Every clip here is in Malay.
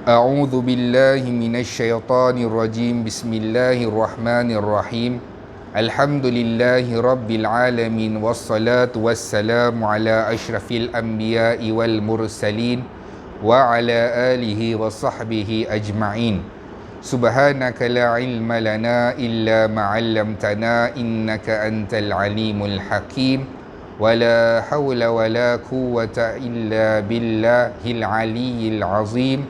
A'udzu billahi minasy syaithanir rajim. Bismillahirrahmanirrahim. Alhamdulillahi rabbil alamin wassalatu wassalamu ala asyrafil anbiya'i wal mursalin wa ala alihi wa sahbihi ajma'in. Subhanaka la ilma lana illa ma 'allamtana innaka antal alimul hakim. Wala hawla wala quwwata illa billahil aliyyil azim.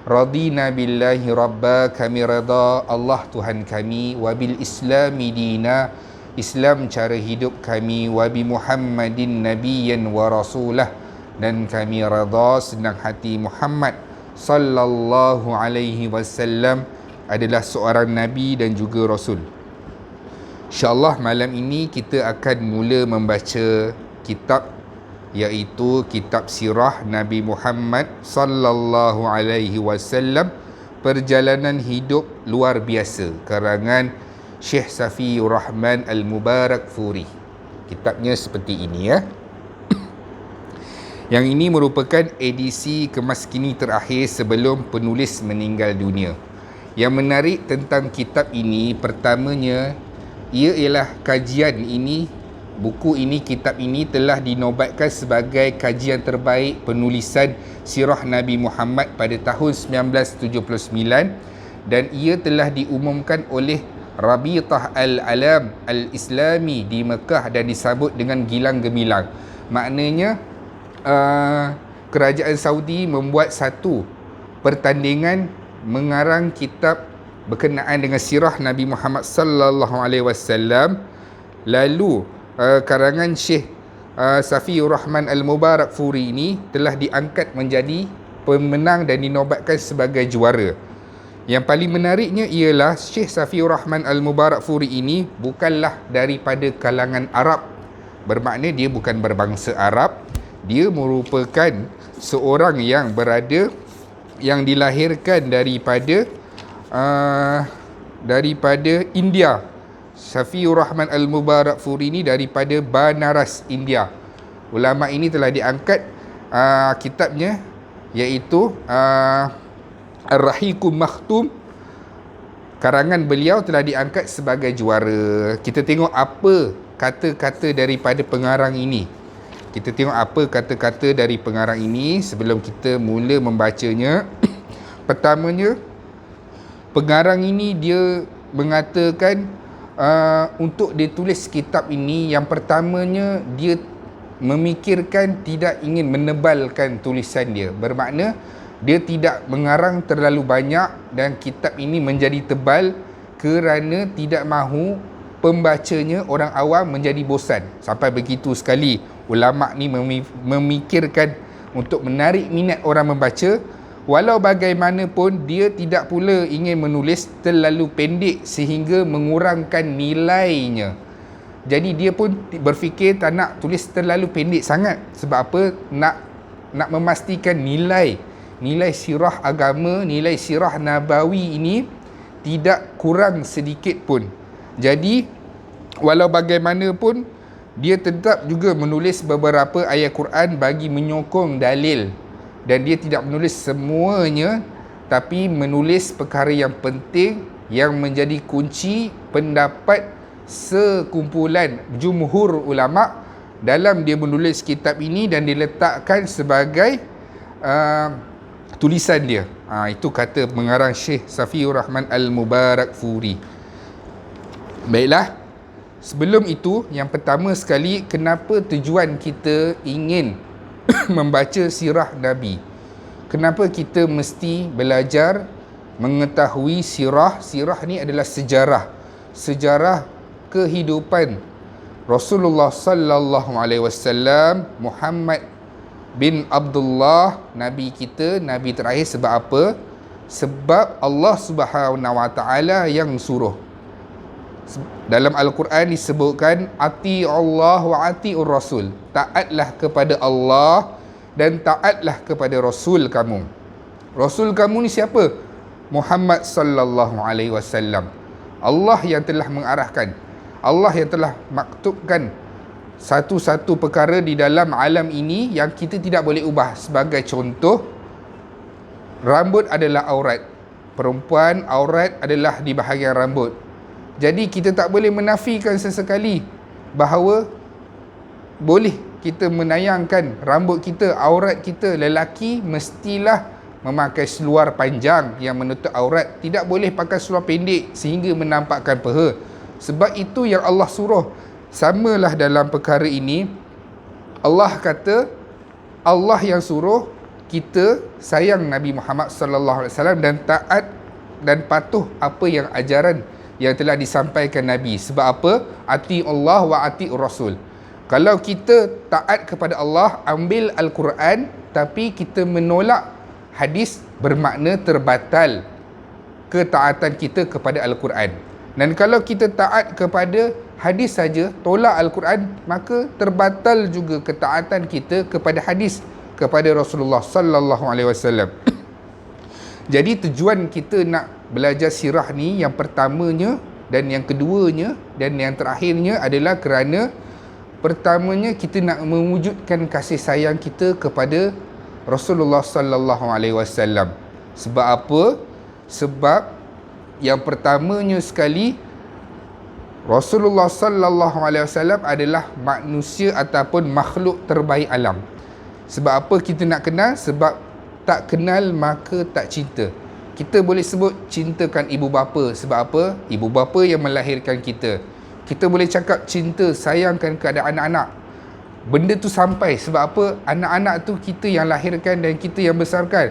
Radina billahi rabba, kami reda Allah Tuhan kami, wa bil islami dina, Islam cara hidup kami, wa bi Muhammadin nabiyyan wa rasulah, dan kami reda senang hati Muhammad sallallahu alaihi wasallam adalah seorang nabi dan juga rasul. InsyaAllah malam ini kita akan mula membaca kitab, iaitu kitab sirah Nabi Muhammad sallallahu alaihi wasallam, perjalanan hidup luar biasa, karangan Syekh Safiyur Rahman Al-Mubarakfuri. Kitabnya seperti ini ya. Yang ini merupakan edisi kemaskini terakhir sebelum penulis meninggal dunia. Yang menarik tentang kitab ini, pertamanya ia ialah kajian ini, buku ini, kitab ini telah dinobatkan sebagai kajian terbaik penulisan sirah Nabi Muhammad pada tahun 1979, dan ia telah diumumkan oleh Rabitah Al-Alam Al-Islami di Mekah dan disambut dengan gilang gemilang. Maknanya kerajaan Saudi membuat satu pertandingan mengarang kitab berkenaan dengan sirah Nabi Muhammad sallallahu alaihi wasallam. Lalu karangan Syekh Safiyur Rahman Al-Mubarakfuri ini telah diangkat menjadi pemenang dan dinobatkan sebagai juara. Yang paling menariknya ialah Syekh Safiyur Rahman Al-Mubarakfuri ini bukanlah daripada kalangan Arab. Bermakna dia bukan berbangsa Arab. Dia merupakan seorang yang dilahirkan daripada India. Safiyur Rahman Al-Mubarakfuri ini daripada Banaras, India. Ulama ini telah diangkat kitabnya, iaitu Ar-Rahiqum Makhtum. Karangan beliau telah diangkat sebagai juara. Kita tengok apa kata-kata daripada pengarang ini. Sebelum kita mula membacanya. Pertamanya, pengarang ini dia mengatakan untuk dia tulis kitab ini, yang pertamanya dia memikirkan tidak ingin menebalkan tulisan dia. Bermakna dia tidak mengarang terlalu banyak dan kitab ini menjadi tebal kerana tidak mahu pembacanya, orang awam, menjadi bosan. Sampai begitu sekali ulama ni memikirkan untuk menarik minat orang membaca. Walau bagaimanapun, dia tidak pula ingin menulis terlalu pendek sehingga mengurangkan nilainya. Jadi dia pun berfikir tak nak tulis terlalu pendek sangat. Sebab apa? Nak memastikan nilai sirah agama, nilai sirah nabawi ini tidak kurang sedikit pun. Jadi walau bagaimanapun, dia tetap juga menulis beberapa ayat Quran bagi menyokong dalil. Dan dia tidak menulis semuanya, tapi menulis perkara yang penting yang menjadi kunci pendapat sekumpulan jumhur ulama dalam dia menulis kitab ini, dan diletakkan sebagai tulisan dia. Itu kata pengarang Syekh Safiyur Rahman Al-Mubarakfuri. Baiklah, sebelum itu, yang pertama sekali, kenapa tujuan kita ingin membaca sirah Nabi? Kenapa kita mesti belajar mengetahui sirah? Sirah ni adalah sejarah kehidupan Rasulullah sallallahu alaihi wasallam, Muhammad bin Abdullah, nabi kita, nabi terakhir. Sebab apa? Sebab Allah Subhanahu wa taala yang suruh. Dalam Al-Quran disebutkan ati Allah wa atiur Rasul, taatlah kepada Allah dan taatlah kepada Rasul kamu. Rasul kamu ni siapa? Muhammad sallallahu alaihi wasallam. Allah yang telah mengarahkan, Allah yang telah maktubkan satu-satu perkara di dalam alam ini yang kita tidak boleh ubah. Sebagai contoh, rambut adalah aurat. Perempuan aurat adalah di bahagian rambut. Jadi kita tak boleh menafikan sesekali bahawa boleh kita menayangkan rambut kita, aurat kita. Lelaki mestilah memakai seluar panjang yang menutup aurat. Tidak boleh pakai seluar pendek sehingga menampakkan peha. Sebab itu yang Allah suruh. Samalah dalam perkara ini, Allah kata, Allah yang suruh kita sayang Nabi Muhammad sallallahu alaihi wasallam dan taat dan patuh apa yang ajaran yang telah disampaikan Nabi. Sebab apa? Ati Allah wa ati Rasul. Kalau kita taat kepada Allah, ambil Al-Quran, tapi kita menolak hadis, bermakna terbatal ketaatan kita kepada Al-Quran. Dan kalau kita taat kepada hadis saja, tolak Al-Quran, maka terbatal juga ketaatan kita kepada hadis, kepada Rasulullah sallallahu alaihi wasallam. Jadi tujuan kita nak belajar sirah ni, yang pertamanya dan yang keduanya dan yang terakhirnya adalah kerana pertamanya kita nak mewujudkan kasih sayang kita kepada Rasulullah sallallahu alaihi wasallam. Sebab apa? Sebab yang pertamanya sekali, Rasulullah sallallahu alaihi wasallam adalah manusia ataupun makhluk terbaik alam. Sebab apa kita nak kenal? Sebab tak kenal maka tak cinta. Kita boleh sebut cintakan ibu bapa. Sebab apa? Ibu bapa yang melahirkan kita. Kita boleh cakap cinta, sayangkan kepada anak-anak. Benda tu sampai. Sebab apa? Anak-anak tu kita yang lahirkan dan kita yang besarkan.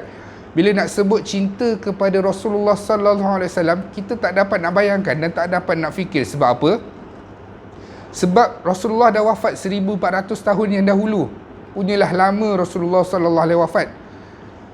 Bila nak sebut cinta kepada Rasulullah sallallahu alaihi wasallam, kita tak dapat nak bayangkan dan tak dapat nak fikir. Sebab apa? Sebab Rasulullah dah wafat 1400 tahun yang dahulu. Punyalah lama Rasulullah sallallahu alaihi wafat.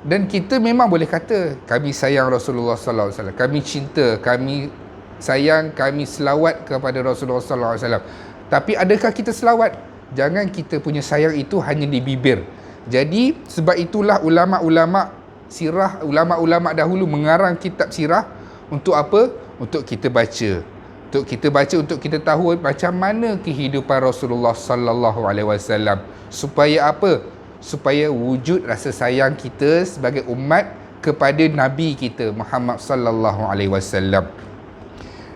Dan kita memang boleh kata kami sayang Rasulullah sallallahu alaihi wasallam, kami cinta, kami sayang, kami selawat kepada Rasulullah sallallahu alaihi wasallam. Tapi adakah kita selawat? Jangan kita punya sayang itu hanya di bibir. Jadi sebab itulah ulama-ulama sirah, ulama-ulama dahulu mengarang kitab sirah untuk apa? Untuk kita baca. Untuk kita baca, untuk kita tahu macam mana kehidupan Rasulullah sallallahu alaihi wasallam. Supaya apa? Supaya wujud rasa sayang kita sebagai umat kepada Nabi kita Muhammad sallallahu alaihi wasallam.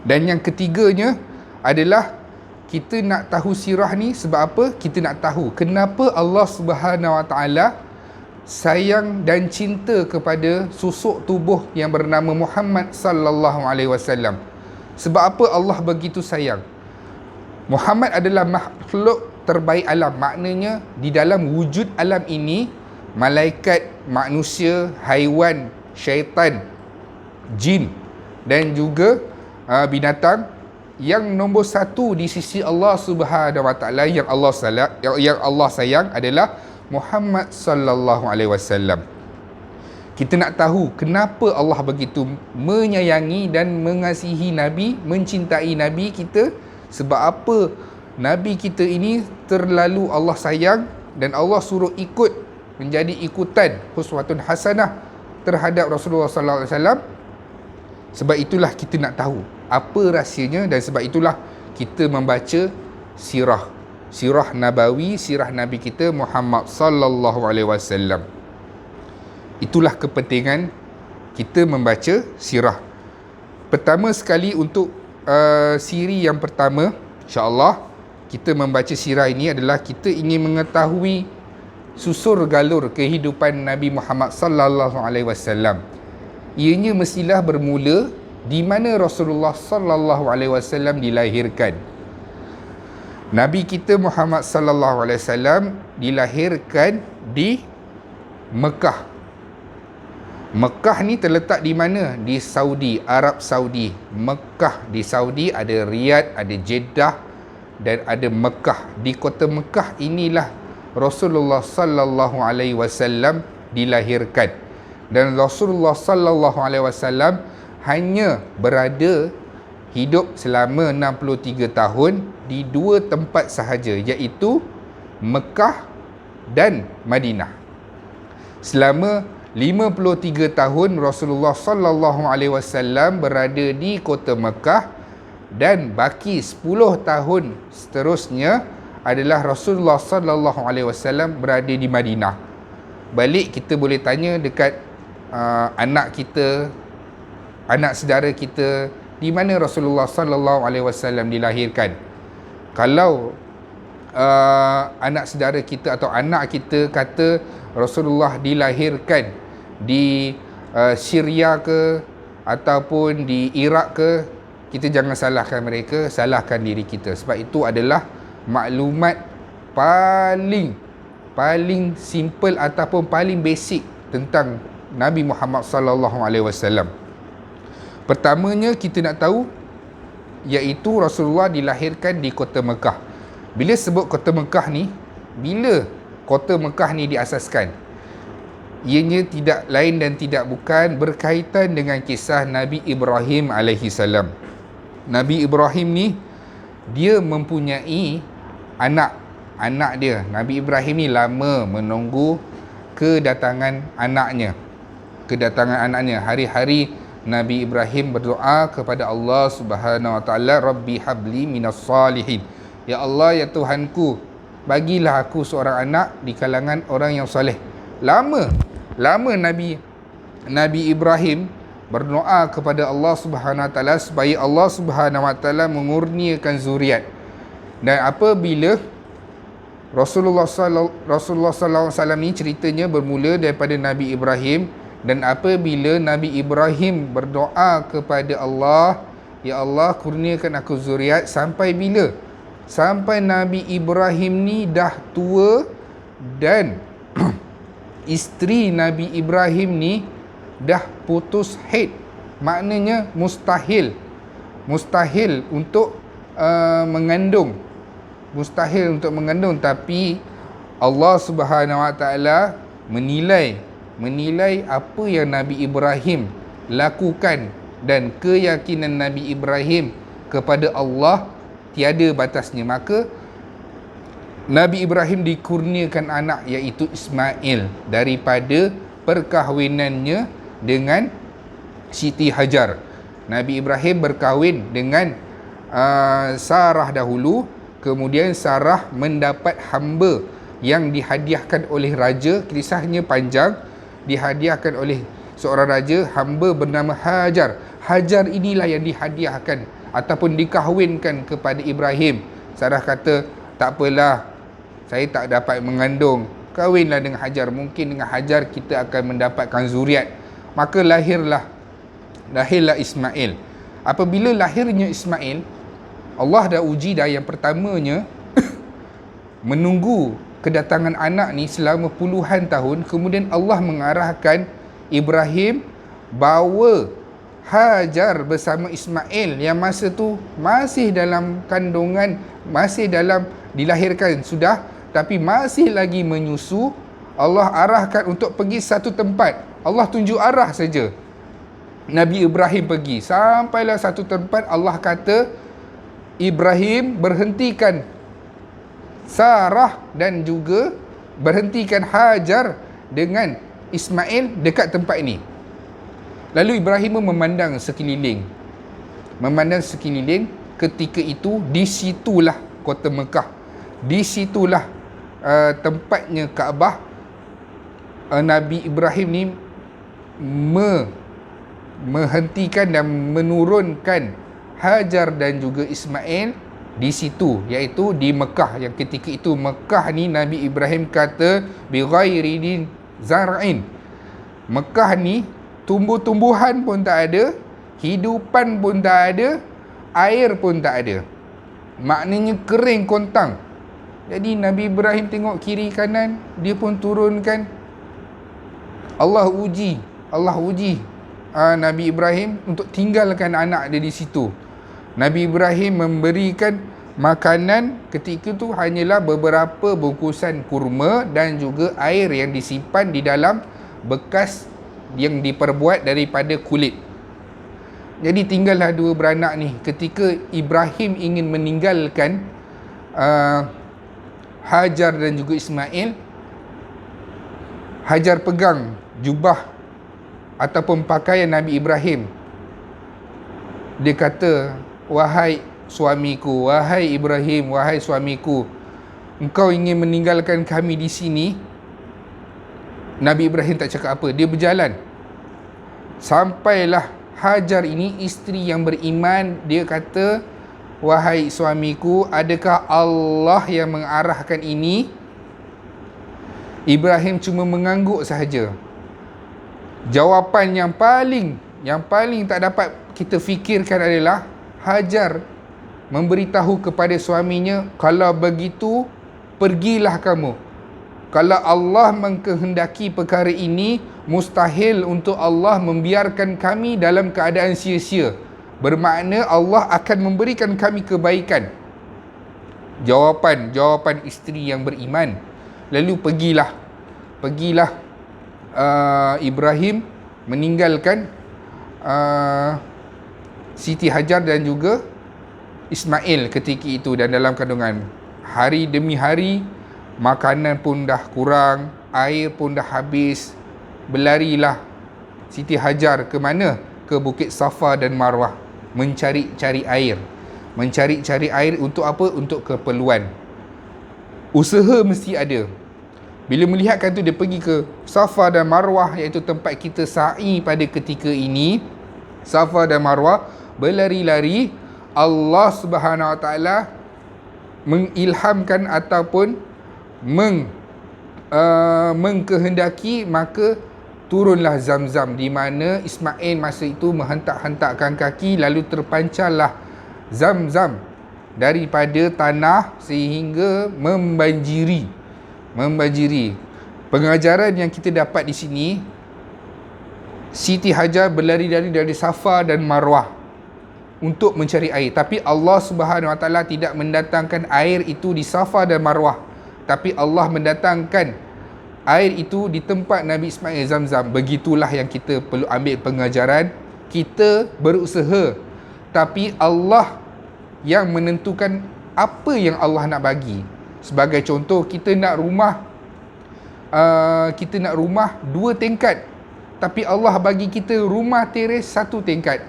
Dan yang ketiganya adalah kita nak tahu sirah ni sebab apa? Kita nak tahu kenapa Allah Subhanahu wa taala sayang dan cinta kepada susuk tubuh yang bernama Muhammad sallallahu alaihi wasallam. Sebab apa Allah begitu sayang? Muhammad adalah makhluk terbaik alam. Maknanya di dalam wujud alam ini, malaikat, manusia, haiwan, syaitan, jin dan juga binatang, yang nombor satu di sisi Allah Subhanahu wa taala yang Allah sayang adalah Muhammad sallallahu alaihi wasallam. Kita nak tahu kenapa Allah begitu menyayangi dan mengasihi Nabi, mencintai Nabi kita. Sebab apa Nabi kita ini terlalu Allah sayang dan Allah suruh ikut, menjadi ikutan, uswatun hasanah terhadap Rasulullah sallallahu alaihi wasallam. Sebab itulah kita nak tahu apa rahsianya, dan sebab itulah kita membaca sirah Nabawi, sirah Nabi kita Muhammad sallallahu alaihi wasallam. Itulah kepentingan kita membaca sirah. Pertama sekali untuk siri yang pertama, insya-Allah kita membaca sirah ini adalah kita ingin mengetahui susur galur kehidupan Nabi Muhammad sallallahu alaihi wasallam. Ianya mestilah bermula di mana Rasulullah sallallahu alaihi wasallam dilahirkan. Nabi kita Muhammad sallallahu alaihi wasallam dilahirkan di Mekah. Mekah ni terletak di mana? Di Saudi, Arab Saudi. Mekah di Saudi, ada Riyadh, ada Jeddah dan ada Mekah. Di kota Mekah inilah Rasulullah sallallahu alaihi wasallam dilahirkan. Dan Rasulullah sallallahu alaihi wasallam hanya berada hidup selama 63 tahun di dua tempat sahaja, iaitu Mekah dan Madinah. Selama 53 tahun Rasulullah sallallahu alaihi wasallam berada di kota Mekah, dan baki 10 tahun seterusnya adalah Rasulullah sallallahu alaihi wasallam berada di Madinah. Balik kita boleh tanya dekat anak kita, anak saudara kita, di mana Rasulullah sallallahu alaihi wasallam dilahirkan. Kalau anak saudara kita atau anak kita kata Rasulullah dilahirkan di Syria ke ataupun di Iraq ke, kita jangan salahkan mereka, salahkan diri kita. Sebab itu adalah maklumat paling simple ataupun paling basic tentang Nabi Muhammad sallallahu alaihi wasallam. Pertamanya kita nak tahu iaitu Rasulullah dilahirkan di kota Mekah. Bila sebut kota Mekah ni, bila kota Mekah ni diasaskan? Ianya tidak lain dan tidak bukan berkaitan dengan kisah Nabi Ibrahim alaihi salam. Nabi Ibrahim ni dia mempunyai anak dia. Nabi Ibrahim ni lama menunggu kedatangan anaknya. Hari-hari Nabi Ibrahim berdoa kepada Allah Subhanahu wa taala, Rabbi habli minas salihin. Ya Allah, ya Tuhanku, bagilah aku seorang anak di kalangan orang yang soleh. Lama Nabi Ibrahim berdoa kepada Allah Subhanahu wa taala supaya Allah Subhanahu wa taala mengurniakan zuriat. Dan apabila Rasulullah sallallahu alaihi wasallam ni ceritanya bermula daripada Nabi Ibrahim, dan apabila Nabi Ibrahim berdoa kepada Allah, ya Allah kurniakan aku zuriat, sampai bila? Sampai Nabi Ibrahim ni dah tua dan isteri Nabi Ibrahim ni dah putus haid. Maknanya mustahil untuk mengandung. Tapi Allah Subhanahu wa taala menilai apa yang Nabi Ibrahim lakukan, dan keyakinan Nabi Ibrahim kepada Allah tiada batasnya. Maka Nabi Ibrahim dikurniakan anak iaitu Ismail daripada perkahwinannya dengan Siti Hajar. Nabi Ibrahim berkahwin dengan Sarah dahulu, kemudian Sarah mendapat hamba yang dihadiahkan oleh raja. Kisahnya panjang. Dihadiahkan oleh seorang raja hamba bernama Hajar. Hajar inilah yang dihadiahkan ataupun dikahwinkan kepada Ibrahim. Sarah kata, tak apalah, saya tak dapat mengandung, kahwinlah dengan Hajar, mungkin dengan Hajar kita akan mendapatkan zuriat. Maka lahirlah Ismail. Apabila lahirnya Ismail, Allah dah uji dah. Yang pertamanya menunggu kedatangan anak ni selama puluhan tahun. Kemudian Allah mengarahkan Ibrahim bawa Hajar bersama Ismail yang masa tu masih dalam kandungan, masih dalam dilahirkan sudah, tapi masih lagi menyusu. Allah arahkan untuk pergi satu tempat. Allah tunjuk arah saja. Nabi Ibrahim pergi. Sampailah satu tempat, Allah kata, Ibrahim berhentikan Sarah dan juga berhentikan Hajar dengan Ismail dekat tempat ini. Lalu Ibrahim memandang sekeliling. Ketika itu disitulah kota Mekah. Disitulah tempatnya Kaabah. Nabi Ibrahim ni menghentikan dan menurunkan Hajar dan juga Ismail di situ, iaitu di Mekah. Yang ketika itu Mekah ni Nabi Ibrahim kata bighairi zar'in. Mekah ni tumbuh-tumbuhan pun tak ada, hidupan pun tak ada, air pun tak ada. Maknanya kering kontang. Jadi Nabi Ibrahim tengok kiri kanan, dia pun turunkan. Allah uji Nabi Ibrahim untuk tinggalkan anak dia di situ. Nabi Ibrahim memberikan makanan ketika itu hanyalah beberapa bungkusan kurma dan juga air yang disimpan di dalam bekas yang diperbuat daripada kulit. Jadi tinggallah dua beranak ni. Ketika Ibrahim ingin meninggalkan Hajar dan juga Ismail, Hajar pegang jubah ataupun pakaian Nabi Ibrahim. Dia kata, wahai suamiku, wahai Ibrahim, wahai suamiku, engkau ingin meninggalkan kami di sini? Nabi Ibrahim tak cakap apa, dia berjalan. Sampailah Hajar ini isteri yang beriman, dia kata, wahai suamiku, adakah Allah yang mengarahkan ini? Ibrahim cuma mengangguk sahaja. Jawapan yang paling tak dapat kita fikirkan adalah Hajar memberitahu kepada suaminya, kalau begitu pergilah kamu. Kalau Allah mengkehendaki perkara ini, mustahil untuk Allah membiarkan kami dalam keadaan sia-sia. Bermakna Allah akan memberikan kami kebaikan. Jawapan isteri yang beriman. Lalu pergilah Ibrahim meninggalkan Siti Hajar dan juga Ismail ketika itu, dan dalam kandungan. Hari demi hari, makanan pun dah kurang, air pun dah habis. Berlarilah Siti Hajar ke mana? Ke Bukit Safa dan Marwah, mencari-cari air. Mencari-cari air untuk apa? Untuk keperluan. Usaha mesti ada. Bila melihatkan tu, dia pergi ke Safa dan Marwah, iaitu tempat kita sa'i pada ketika ini. Safa dan Marwah, berlari-lari. Allah Subhanahu Wa Taala mengilhamkan ataupun mengkehendaki, maka turunlah Zamzam, di mana Ismail masa itu menghentak-hentakkan kaki, lalu terpancarlah Zamzam daripada tanah sehingga membanjiri. Pengajaran yang kita dapat di sini, Siti Hajar berlari-lari dari Safa dan Marwah untuk mencari air, tapi Allah Subhanahu Wa Taala tidak mendatangkan air itu di Safa dan Marwah, tapi Allah mendatangkan air itu di tempat Nabi Ismail, Zamzam. Begitulah yang kita perlu ambil pengajaran. Kita berusaha, tapi Allah yang menentukan apa yang Allah nak bagi. Sebagai contoh, kita nak rumah 2 tingkat, tapi Allah bagi kita rumah teres 1 tingkat.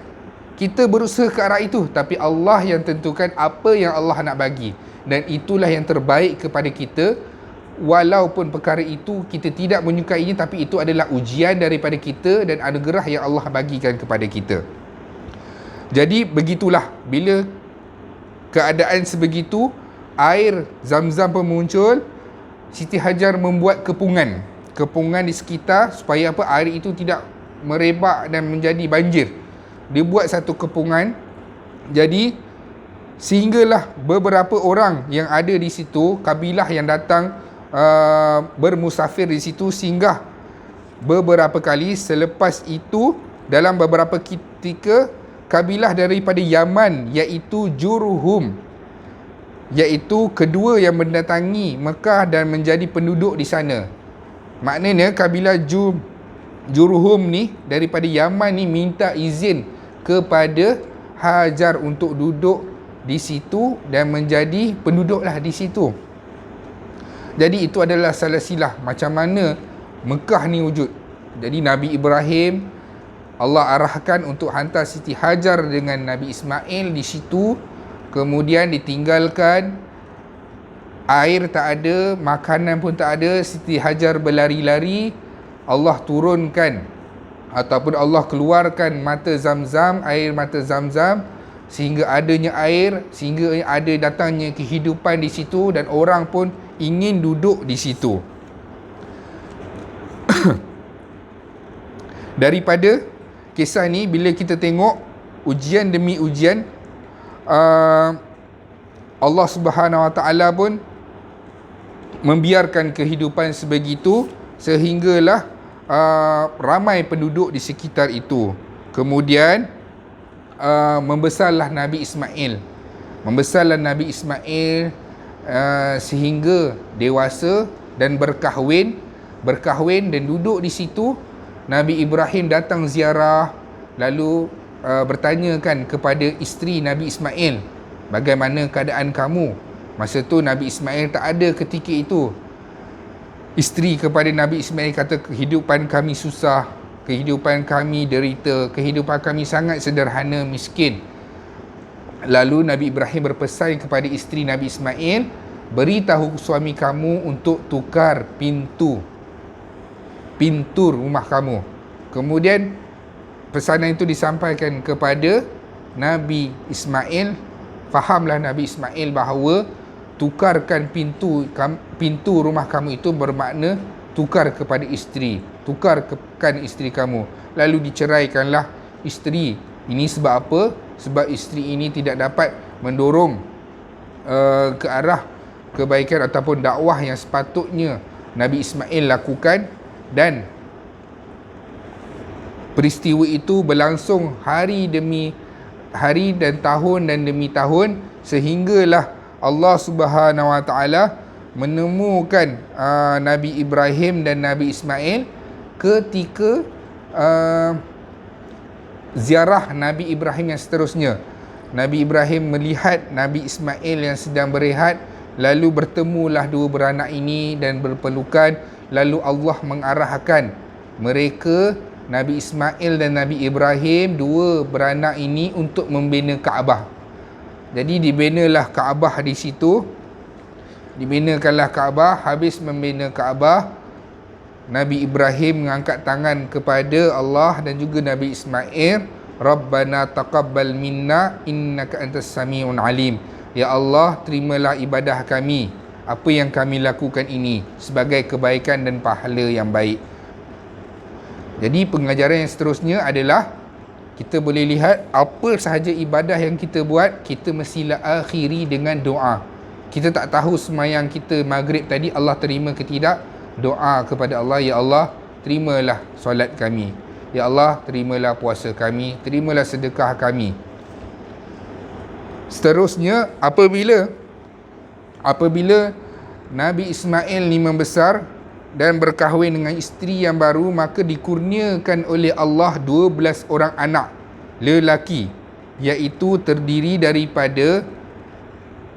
Kita berusaha ke arah itu, tapi Allah yang tentukan apa yang Allah nak bagi, dan itulah yang terbaik kepada kita. Walaupun perkara itu kita tidak menyukainya, tapi itu adalah ujian daripada kita dan anugerah yang Allah bagikan kepada kita. Jadi begitulah, bila keadaan sebegitu, air Zamzam pun muncul. Siti Hajar membuat kepungan di sekitar, supaya apa? Air itu tidak merebak dan menjadi banjir. Dia buat satu kepungan. Jadi sehinggalah beberapa orang yang ada di situ, kabilah yang datang bermusafir di situ, singgah beberapa kali. Selepas itu, dalam beberapa ketika, kabilah daripada Yaman, iaitu Jurhum, iaitu kedua yang mendatangi Mekah dan menjadi penduduk di sana. Maknanya kabilah Jurhum ni daripada Yaman ni minta izin kepada Hajar untuk duduk di situ dan menjadi penduduklah di situ. Jadi itu adalah salah silah macam mana Mekah ni wujud. Jadi Nabi Ibrahim, Allah arahkan untuk hantar Siti Hajar dengan Nabi Ismail di situ. Kemudian ditinggalkan, air tak ada, makanan pun tak ada. Siti Hajar berlari-lari. Allah turunkan ataupun Allah keluarkan air mata Zamzam, sehingga adanya air, sehingga ada datangnya kehidupan di situ, dan orang pun ingin duduk di situ. Daripada kisah ni, bila kita tengok ujian demi ujian, Allah Subhanahu Wa Taala pun membiarkan kehidupan sebegitu, sehinggalah ramai penduduk di sekitar itu. Kemudian membesarlah Nabi Ismail. Sehingga dewasa dan berkahwin dan duduk di situ. Nabi Ibrahim datang ziarah, lalu bertanyakan kepada isteri Nabi Ismail, bagaimana keadaan kamu? Masa tu Nabi Ismail tak ada ketika itu. Isteri kepada Nabi Ismail kata, kehidupan kami susah, kehidupan kami derita, kehidupan kami sangat sederhana, miskin. Lalu Nabi Ibrahim berpesan kepada isteri Nabi Ismail, beritahu suami kamu untuk tukar pintu rumah kamu. Kemudian pesanan itu disampaikan kepada Nabi Ismail. Fahamlah Nabi Ismail bahawa tukarkan pintu rumah kamu itu bermakna tukar kepada isteri, tukarkan isteri kamu, lalu diceraikanlah isteri. Ini sebab apa? Sebab isteri ini tidak dapat mendorong ke arah kebaikan ataupun dakwah yang sepatutnya Nabi Ismail lakukan. Dan peristiwa itu berlangsung hari demi hari dan tahun dan demi tahun, sehinggalah Allah Subhanahu Wa Taala menemukan Nabi Ibrahim dan Nabi Ismail ketika ziarah Nabi Ibrahim yang seterusnya. Nabi Ibrahim melihat Nabi Ismail yang sedang berehat, lalu bertemulah dua beranak ini dan berpelukan. Lalu Allah mengarahkan mereka, Nabi Ismail dan Nabi Ibrahim, dua beranak ini untuk membina Kaabah. Jadi dibinalah Kaabah di situ. Dibinakanlah Kaabah. Habis membina Kaabah, Nabi Ibrahim mengangkat tangan kepada Allah dan juga Nabi Ismail, Rabbana taqabbal minna innaka antas sami'un alim. Ya Allah, terimalah ibadah kami, apa yang kami lakukan ini sebagai kebaikan dan pahala yang baik. Jadi pengajaran yang seterusnya adalah kita boleh lihat apa sahaja ibadah yang kita buat, kita mestilah akhiri dengan doa. Kita tak tahu semayang kita maghrib tadi Allah terima ke tidak. Doa kepada Allah, ya Allah, terimalah solat kami. Ya Allah, terimalah puasa kami, terimalah sedekah kami. Seterusnya, apabila Nabi Ismail ni membesar dan berkahwin dengan isteri yang baru, maka dikurniakan oleh Allah 12 orang anak lelaki, iaitu terdiri daripada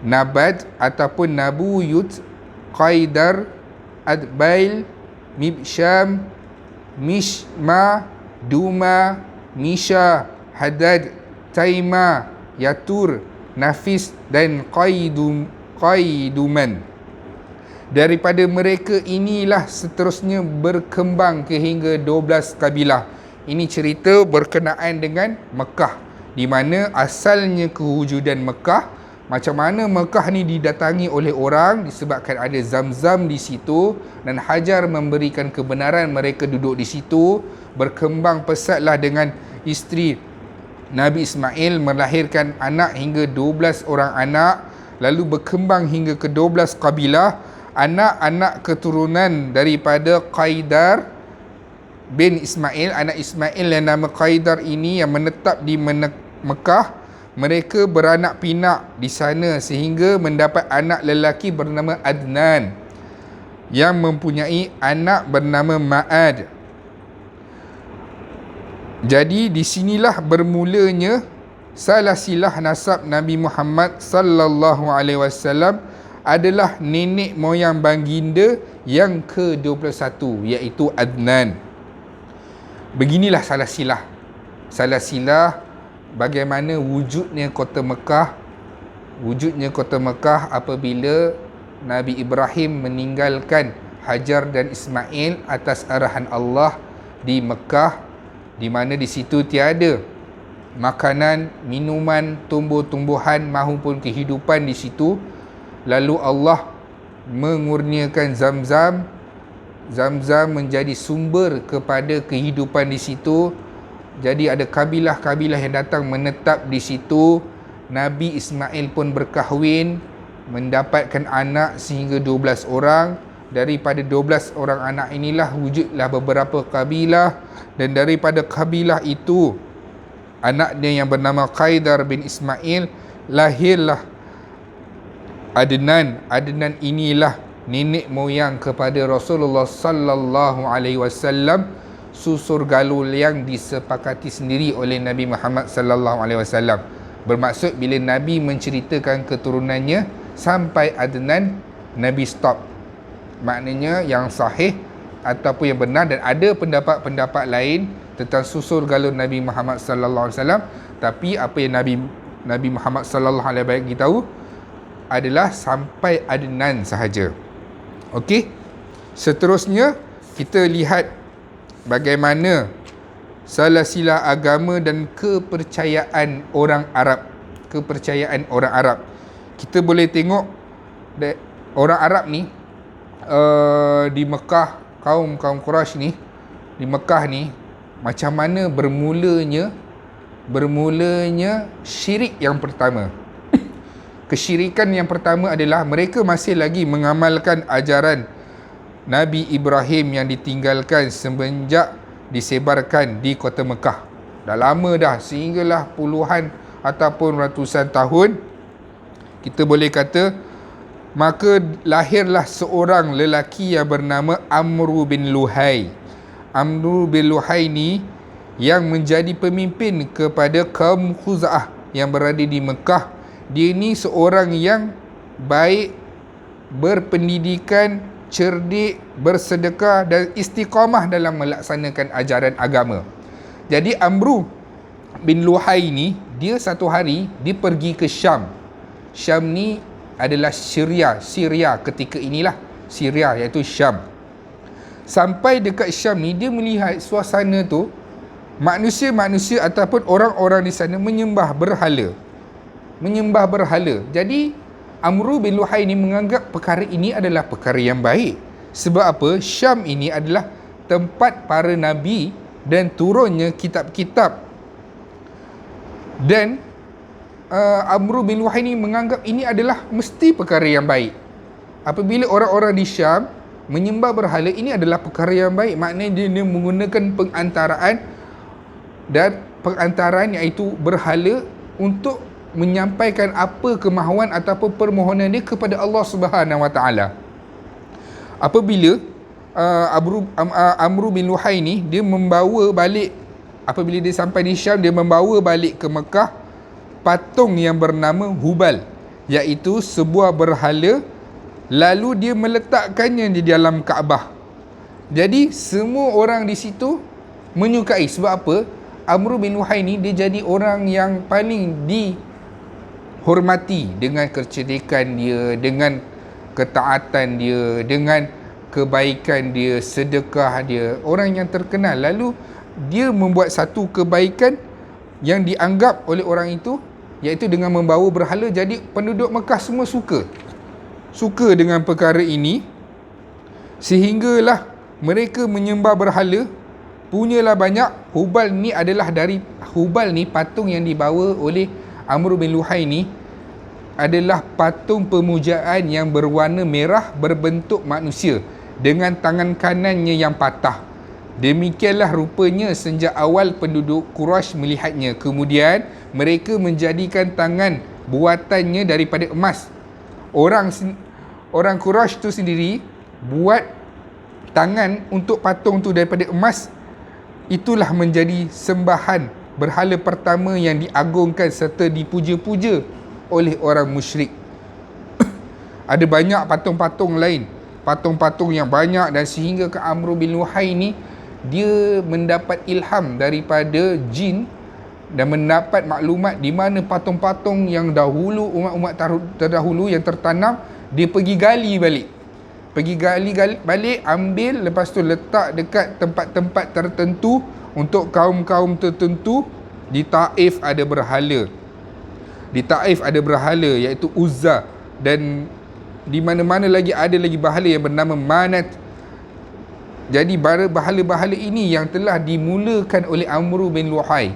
Nabad ataupun Nabuyut, Qaidar, Adbail, Mibsham, Mishma, Duma, Misha, Hadad, Taima, Yatur, Nafis dan Qaiduman. Daripada mereka inilah seterusnya berkembang kehingga 12 kabilah. Ini cerita berkenaan dengan Mekah, di mana asalnya kewujudan Mekah. Macam mana Mekah ni didatangi oleh orang disebabkan ada Zam-Zam di situ, dan Hajar memberikan kebenaran mereka duduk di situ. Berkembang pesatlah dengan isteri Nabi Ismail, melahirkan anak hingga 12 orang anak, lalu berkembang hingga ke 12 kabilah. Anak-anak keturunan daripada Qaidar bin Ismail, anak Ismail yang nama Qaidar ini yang menetap di Mekah, mereka beranak pinak di sana sehingga mendapat anak lelaki bernama Adnan yang mempunyai anak bernama Ma'ad. Jadi di sinilah bermulanya salasilah nasab Nabi Muhammad sallallahu alaihi wasallam, adalah nenek moyang baginda yang ke-21, iaitu Adnan. Beginilah salasilah. Salasilah bagaimana wujudnya kota Mekah. Wujudnya kota Mekah apabila Nabi Ibrahim meninggalkan Hajar dan Ismail atas arahan Allah di Mekah, di mana di situ tiada makanan, minuman, tumbuh-tumbuhan maupun kehidupan di situ. Lalu Allah mengurniakan Zam-Zam. Zam-Zam menjadi sumber kepada kehidupan di situ. Jadi ada kabilah-kabilah yang datang menetap di situ. Nabi Ismail pun berkahwin, mendapatkan anak sehingga 12 orang. Daripada 12 orang anak inilah wujudlah beberapa kabilah, dan daripada kabilah itu anaknya yang bernama Qaidar bin Ismail, lahirlah Adnan. Adnan inilah nenek moyang kepada Rasulullah sallallahu alaihi wasallam, susur galul yang disepakati sendiri oleh Nabi Muhammad sallallahu alaihi wasallam. Bermaksud bila Nabi menceritakan keturunannya sampai Adnan, Nabi stop. Maknanya yang sahih ataupun yang benar, dan ada pendapat-pendapat lain tentang susur galur Nabi Muhammad sallallahu alaihi wasallam, tapi apa yang Nabi Muhammad sallallahu alaihi wasallam bagi tahu adalah sampai Adnan sahaja. Okey. Seterusnya kita lihat bagaimana salah sila agama dan kepercayaan orang Arab. Kepercayaan orang Arab. Kita boleh tengok orang Arab ni di Mekah, kaum Quraisy ni di Mekah ni, macam mana bermulanya syirik yang pertama. Kesyirikan yang pertama adalah mereka masih lagi mengamalkan ajaran Nabi Ibrahim yang ditinggalkan semenjak disebarkan di kota Mekah. Dah lama dah, sehinggalah puluhan ataupun ratusan tahun, kita boleh kata. Maka lahirlah seorang lelaki yang bernama Amru bin Luhai. Amru bin Luhai ni yang menjadi pemimpin kepada kaum Khuza'ah yang berada di Mekah. Dia ni seorang yang baik, berpendidikan, cerdik, bersedekah dan istiqamah dalam melaksanakan ajaran agama. Jadi Amru bin Luhai ni, dia satu hari dia pergi ke Syam. Syam ni adalah Syria ketika inilah. Syria iaitu Syam. Sampai dekat Syam ni, dia melihat suasana tu, manusia-manusia ataupun orang-orang di sana menyembah berhala. Jadi Amru bin Luhai ni menganggap perkara ini adalah perkara yang baik. Sebab apa? Syam ini adalah tempat para nabi dan turunnya kitab-kitab. Dan Amru bin Luhai ni menganggap ini adalah mesti perkara yang baik. Apabila orang-orang di Syam menyembah berhala, ini adalah perkara yang baik. Maknanya dia menggunakan pengantaran iaitu berhala untuk menyampaikan apa kemahuan ataupun permohonan dia kepada Allah Subhanahu Wa Taala. Apabila Amru bin Luhai ni, dia membawa balik, apabila dia sampai di Syam, dia membawa balik ke Mekah patung yang bernama Hubal, iaitu sebuah berhala, lalu dia meletakkannya di dalam Kaabah. Jadi semua orang di situ menyukai. Sebab apa? Amru bin Luhai ni dia jadi orang yang paling dihormati dengan kecerdikan dia, dengan ketaatan dia, dengan kebaikan dia, sedekah dia, orang yang terkenal. Lalu dia membuat satu kebaikan yang dianggap oleh orang itu, iaitu dengan membawa berhala. Jadi penduduk Mekah semua suka dengan perkara ini, sehinggalah mereka menyembah berhala, punyalah banyak. Hubal ni patung yang dibawa oleh Amru bin Luhai ni adalah patung pemujaan yang berwarna merah berbentuk manusia dengan tangan kanannya yang patah. Demikianlah rupanya sejak awal penduduk Quraisy melihatnya. Kemudian mereka menjadikan tangan buatannya daripada emas. Orang Quraisy tu sendiri buat tangan untuk patung tu daripada emas. Itulah menjadi sembahan berhala pertama yang diagungkan serta dipuja-puja oleh orang musyrik. Ada banyak patung-patung lain, patung-patung yang banyak, dan sehingga ke Amru bin Luhai ni, dia mendapat ilham daripada jin dan mendapat maklumat di mana patung-patung yang dahulu, umat-umat terdahulu yang tertanam, dia pergi gali balik, ambil, lepas tu letak dekat tempat-tempat tertentu untuk kaum-kaum tertentu. Di Taif ada berhala, iaitu Uzza, dan di mana-mana lagi ada lagi berhala yang bernama Manat. Jadi berhala-berhala ini yang telah dimulakan oleh Amru bin Luhai.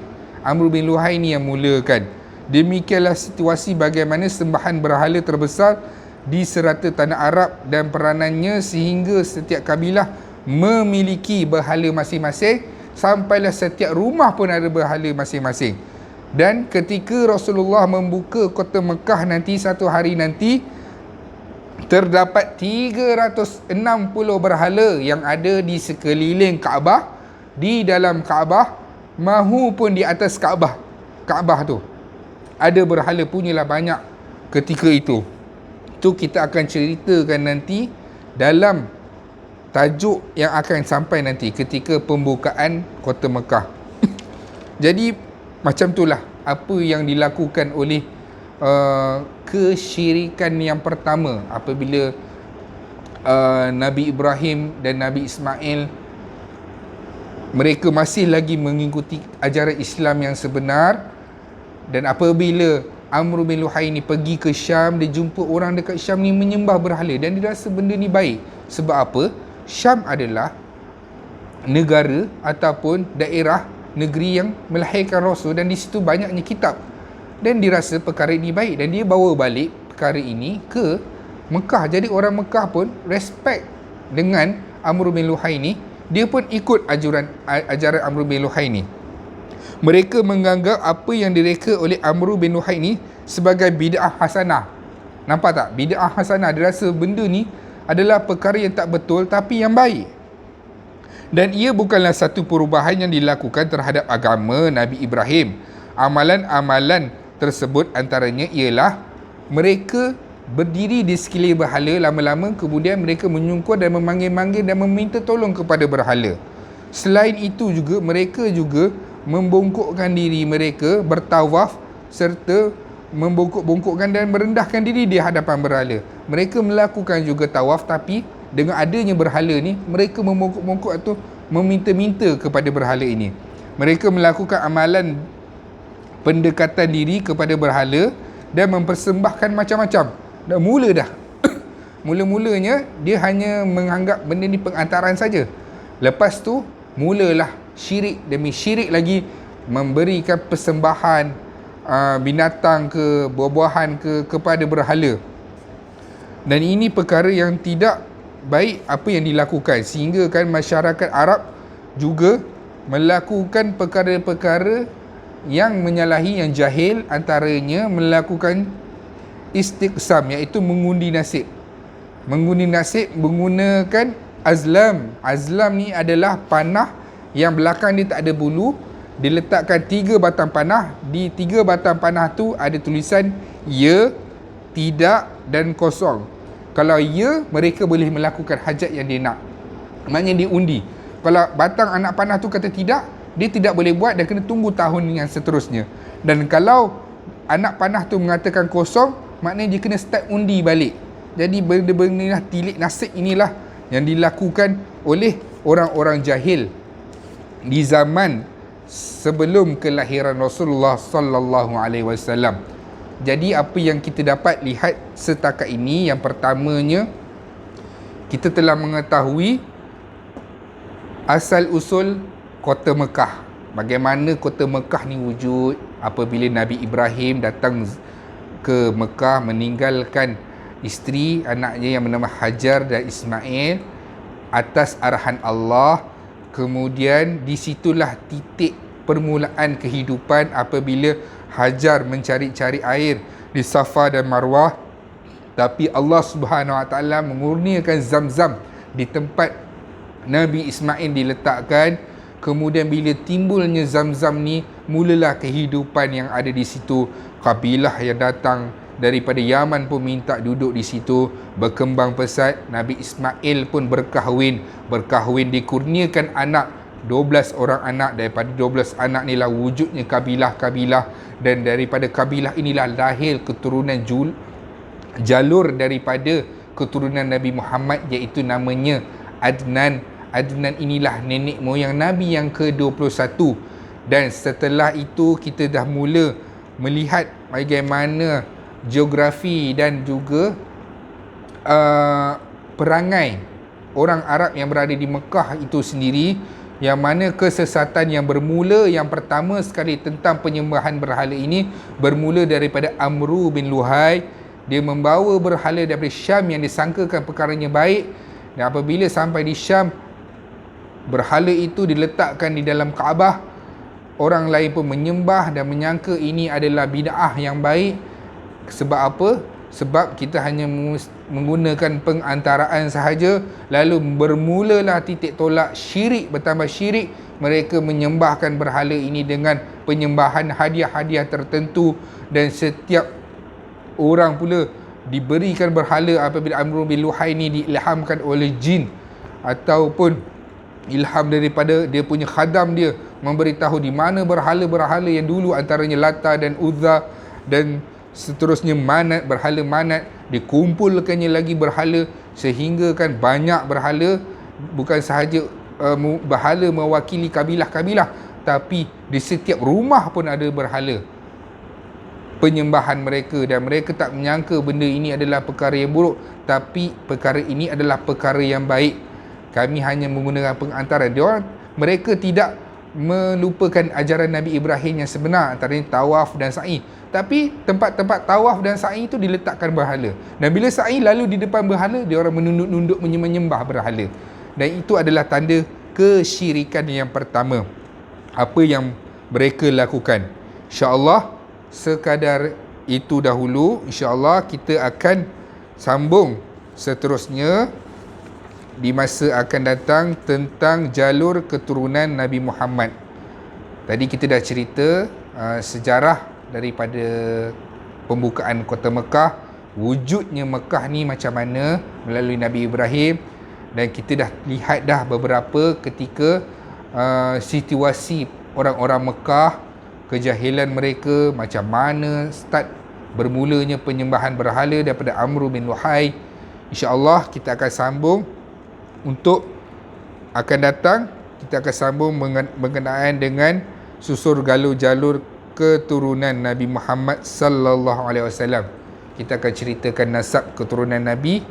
Amru bin Luhai ni yang mulakan. Demikianlah situasi bagaimana sembahan berhala terbesar di serata tanah Arab dan peranannya sehingga setiap kabilah memiliki berhala masing-masing, sampailah setiap rumah pun ada berhala masing-masing. Dan ketika Rasulullah membuka kota Mekah nanti, satu hari nanti, terdapat 360 berhala yang ada di sekeliling Kaabah, di dalam Kaabah, mahupun di atas Kaabah tu ada berhala, punyalah banyak ketika itu. Itu kita akan ceritakan nanti dalam tajuk yang akan sampai nanti ketika pembukaan kota Mekah. Jadi macam itulah apa yang dilakukan oleh kesyirikan yang pertama apabila Nabi Ibrahim dan Nabi Ismail mereka masih lagi mengikuti ajaran Islam yang sebenar. Dan apabila Amr bin Luhai ni pergi ke Syam, dia jumpa orang dekat Syam ni menyembah berhala, dan dia rasa benda ni baik. Sebab apa? Syam adalah negara ataupun daerah negeri yang melahirkan Rasul, dan di situ banyaknya kitab, dan dia rasa perkara ini baik, dan dia bawa balik perkara ini ke Mekah. Jadi orang Mekah pun respect dengan Amr bin Luhai ni, dia pun ikut ajaran Amr bin Luhai ni. Mereka menganggap apa yang direka oleh Amr bin Luhai ni sebagai bid'ah hasanah. Nampak tak? Bid'ah hasanah. Dia rasa benda ni adalah perkara yang tak betul tapi yang baik. Dan ia bukanlah satu perubahan yang dilakukan terhadap agama Nabi Ibrahim. Amalan-amalan tersebut antaranya ialah mereka berdiri di sekeliling berhala, lama-lama kemudian mereka menyungkur dan memanggil-manggil dan meminta tolong kepada berhala. Selain itu juga, mereka juga membongkokkan diri mereka, bertawaf serta membongkok-bongkokkan dan merendahkan diri di hadapan berhala. Mereka melakukan juga tawaf, tapi dengan adanya berhala ni, mereka membongkok-bongkok atau meminta-minta kepada berhala ini. Mereka melakukan amalan pendekatan diri kepada berhala dan mempersembahkan macam-macam. Dah mula dah. Mula-mulanya dia hanya menganggap benda ni pengantaran saja. Lepas tu mulalah syirik demi syirik lagi, memberikan persembahan binatang ke buah-buahan kepada berhala. Dan ini perkara yang tidak baik apa yang dilakukan, sehingga kan masyarakat Arab juga melakukan perkara-perkara yang menyalahi, yang jahil, antaranya melakukan istiqsam, iaitu mengundi nasib. Mengundi nasib menggunakan azlam. Azlam ni adalah panah yang belakang dia tak ada bulu, diletakkan 3 batang panah. Di 3 batang panah tu ada tulisan ya, tidak dan kosong. Kalau ya, mereka boleh melakukan hajat yang dia nak, maknanya dia undi. Kalau batang anak panah tu kata tidak, dia tidak boleh buat dan kena tunggu tahun yang seterusnya. Dan kalau anak panah tu mengatakan kosong, maknanya dia kena start undi balik. Jadi benda-benda tilik nasib inilah yang dilakukan oleh orang-orang jahil di zaman sebelum kelahiran Rasulullah sallallahu alaihi wasallam. Jadi apa yang kita dapat lihat setakat ini, yang pertamanya, kita telah mengetahui asal usul kota Mekah. Bagaimana kota Mekah ni wujud apabila Nabi Ibrahim datang ke Mekah, meninggalkan isteri, anaknya yang bernama Hajar dan Ismail atas arahan Allah. Kemudian di situlah titik permulaan kehidupan apabila Hajar mencari-cari air di Safa dan Marwah, tapi Allah Subhanahu Wa Taala mengurniakan Zam-Zam di tempat Nabi Ismail diletakkan. Kemudian bila timbulnya Zam-Zam ni, mulalah kehidupan yang ada di situ. Kabilah yang datang daripada Yaman pun minta duduk di situ, berkembang pesat. Nabi Ismail pun berkahwin, dikurniakan anak, 12 orang anak. Daripada 12 anak ni lah wujudnya kabilah-kabilah, dan daripada kabilah inilah lahir keturunan jalur daripada keturunan Nabi Muhammad, iaitu namanya Adnan. Adnan inilah nenek moyang Nabi yang ke-21. Dan setelah itu kita dah mula melihat bagaimana geografi dan juga perangai orang Arab yang berada di Mekah itu sendiri, yang mana kesesatan yang bermula yang pertama sekali tentang penyembahan berhala ini bermula daripada Amr bin Luhai. Dia membawa berhala daripada Syam yang disangkakan perkaranya baik, dan apabila sampai di Syam, berhala itu diletakkan di dalam Kaabah. Orang lain pun menyembah dan menyangka ini adalah bid'ah yang baik. Sebab apa? Sebab kita hanya menggunakan pengantaraan sahaja. Lalu bermulalah titik tolak syirik, bertambah syirik. Mereka menyembahkan berhala ini dengan penyembahan hadiah-hadiah tertentu, dan setiap orang pula diberikan berhala apabila Amr bin Luhai ini diilhamkan oleh jin, ataupun ilham daripada dia punya khadam dia, memberitahu di mana berhala-berhala yang dulu, antaranya Lata dan Uzza dan seterusnya, Manat, berhala Manat. Dikumpulkannya lagi berhala, sehingga kan banyak berhala, bukan sahaja berhala mewakili kabilah-kabilah, tapi di setiap rumah pun ada berhala penyembahan mereka, dan mereka tak menyangka benda ini adalah perkara yang buruk, tapi perkara ini adalah perkara yang baik. Kami hanya menggunakan pengantaran. Mereka tidak melupakan ajaran Nabi Ibrahim yang sebenar, antaranya tawaf dan sa'i. Tapi tempat-tempat tawaf dan sa'i itu diletakkan berhala, dan bila sa'i lalu di depan berhala, dia orang menunduk-nunduk menyembah berhala. Dan itu adalah tanda kesyirikan yang pertama apa yang mereka lakukan. InsyaAllah sekadar itu dahulu. InsyaAllah kita akan sambung seterusnya di masa akan datang tentang jalur keturunan Nabi Muhammad. Tadi kita dah cerita sejarah daripada pembukaan kota Mekah, wujudnya Mekah ni macam mana melalui Nabi Ibrahim, dan kita dah lihat dah beberapa ketika situasi orang-orang Mekah, kejahilan mereka, macam mana start bermulanya penyembahan berhala daripada Amr bin Luhai. InsyaAllah kita akan sambung untuk akan datang. Kita akan sambung berkenaan dengan susur galur jalur keturunan Nabi Muhammad sallallahu alaihi wasallam. Kita akan ceritakan nasab keturunan Nabi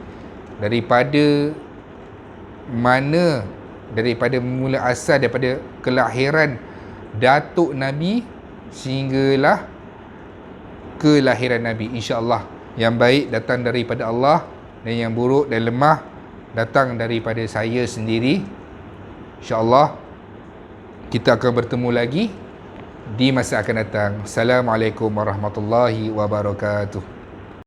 daripada mana, daripada mula asal, daripada kelahiran datuk Nabi sehinggalah kelahiran Nabi. InsyaAllah yang baik datang daripada Allah, dan yang buruk dan lemah datang daripada saya sendiri. InsyaAllah kita akan bertemu lagi di masa akan datang. Assalamualaikum warahmatullahi wabarakatuh.